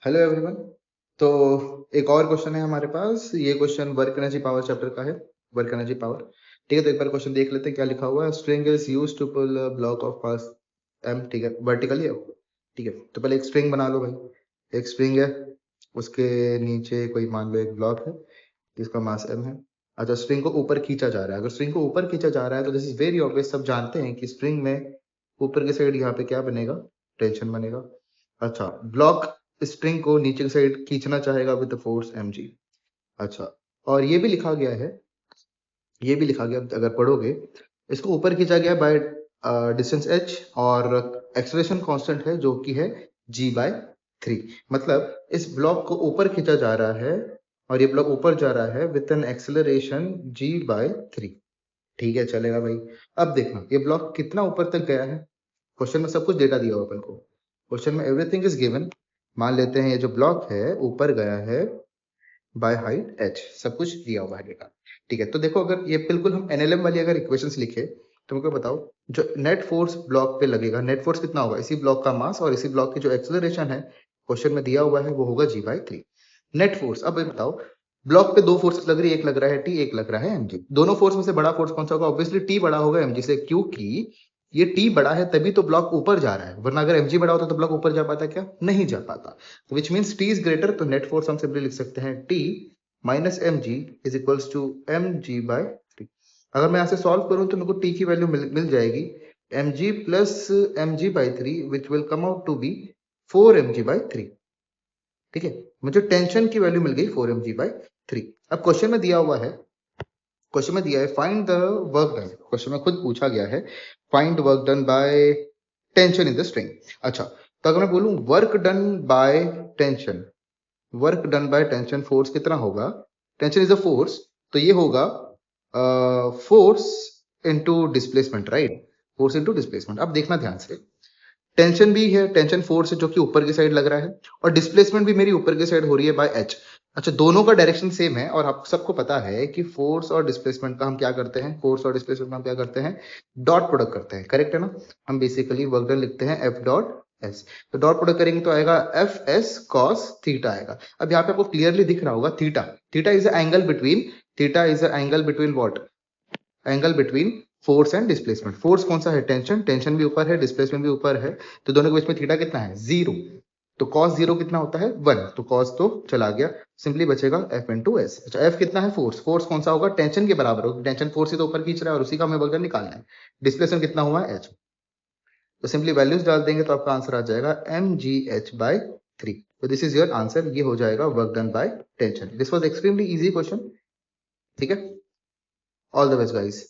Hello everyone. तो एक और क्वेश्चन है हमारे पास। ये question work energy power chapter का है। वर्क एनर्जी पावर, ठीक है। तो एक बार क्वेश्चन देख लेते हैं क्या लिखा हुआ है। String is used to pull a block of mass M, ठीक है, वर्टिकली है, ठीक है। तो पहले एक स्ट्रिंग बना लो भाई। एक स्ट्रिंग है, उसके नीचे कोई मान लो एक ब्लॉक है जिसका मास एम है। अच्छा, स्ट्रिंग को ऊपर खींचा जा रहा है। अगर स्ट्रिंग को ऊपर खींचा जा रहा है तो दिस इज वेरी ऑब्वियस, सब जानते हैं कि स्ट्रिंग में ऊपर की साइड यहाँ पे क्या बनेगा, टेंशन बनेगा। अच्छा, ब्लॉक स्ट्रिंग को नीचे की साइड खींचना चाहेगा विद फोर्स mg। अच्छा, और ये भी लिखा गया है, ये भी लिखा गया, अगर पढ़ोगे, इसको ऊपर खींचा गया बाय डिस्टेंस h, और एक्सेलरेशन कांस्टेंट है जो कि है g/3। मतलब इस ब्लॉक को ऊपर खींचा जा रहा है और ये ब्लॉक ऊपर जा रहा है विद एन एक्सेलरेशन g/3। ठीक है, चलेगा भाई। अब देखना ये ब्लॉक कितना ऊपर तक गया है। क्वेश्चन में सब कुछ डेटा दिया हुआ अपन को। क्वेश्चन में एवरीथिंग इज गिवन। मान लेते हैं ये जो ब्लॉक है ऊपर गया है बाय हाइट h, सब कुछ दिया हुआ है डेटा। ठीक है, तो देखो, अगर ये बिल्कुल हम एनएलएम वाली अगर इक्वेशंस लिखे तो मुझे बताओ, जो नेट फोर्स ब्लॉक पे लगेगा, नेट फोर्स कितना होगा, इसी ब्लॉक का मास और इसी ब्लॉक की जो एक्सेलरेशन है क्वेश्चन में दिया हुआ है वो होगा g/3 नेट फोर्स। अब ये बताओ, ब्लॉक पे दो फोर्सेस लग रही है, एक लग रहा है टी, एक लग रहा है mg। दोनों फोर्स में से बड़ा फोर्स कौन सा होगा? ऑब्वियसली टी बड़ा होगा mg से, क्योंकि ये टी बड़ा है तभी तो ब्लॉक ऊपर जा रहा है, वरना अगर mg बड़ा होता तो ब्लॉक ऊपर जा पाता क्या? नहीं जा पाता। Which means T is greater, तो नेट फोर्स हम सिंपली लिख सकते हैं T minus mg is equals to mg/3। अगर मैं यहाँ से सॉल्व करूं तो मेरे को टी की वैल्यू मिल जाएगी mg plus mg/3 which will come out to be 4mg/3। ठीक है, मुझे टेंशन की वैल्यू मिल गई 4mg/3। अब क्वेश्चन में दिया हुआ है, क्वेश्चन में दिया है find the work done. Question में खुद पूछा गया है find work done by tension in the string. अच्छा, तो अगर मैं बोलूं work done by tension, work done by tension force कितना होगा? टेंशन इज अ फोर्स, तो ये होगा force into displacement, right? Force into displacement. अब देखना ध्यान से, टेंशन भी है, टेंशन फोर्स है जो कि ऊपर की साइड लग रहा है, और डिस्प्लेसमेंट भी मेरी ऊपर की साइड हो रही है बाय एच। अच्छा, दोनों का डायरेक्शन सेम है, और आप सबको पता है कि फोर्स और डिस्प्लेसमेंट का हम क्या करते हैं, फोर्स और डिस्प्लेसमेंट का हम क्या करते हैं, डॉट प्रोडक्ट करते हैं, करेक्ट है ना? हम बेसिकली वर्क डन लिखते हैं एफ डॉट एस। तो डॉट प्रोडक्ट करेंगे तो आएगा एफ एस कॉस थीटा आएगा। अब यहाँ पे आपको क्लियरली दिख रहा होगा theta, theta is angle between, theta is angle between what? Angle between force and displacement. Force कौन सा है? टेंशन, टेंशन भी ऊपर है, डिस्प्लेसमेंट भी ऊपर है, तो दोनों के बीच में थीटा कितना है? 0। तो cos 0 कितना होता है? 1। तो cos तो चला गया, सिंपली बचेगा f इंटू एस। अच्छा, f कितना है? फोर्स। फोर्स कौन सा होगा? टेंशन के बराबर होगा, टेंशन फोर्स ही तो ऊपर खींच रहा है और उसी का हमें वर्क निकालना है। डिस्प्लेसमेंट कितना हुआ है? h। तो सिंपली वैल्यूज डाल देंगे तो आपका आंसर आ जाएगा mgh/3। तो दिस इज योर आंसर, ये हो जाएगा work done by tension. This was extremely easy question. ठीक है, ऑल द बेस्ट गाइस।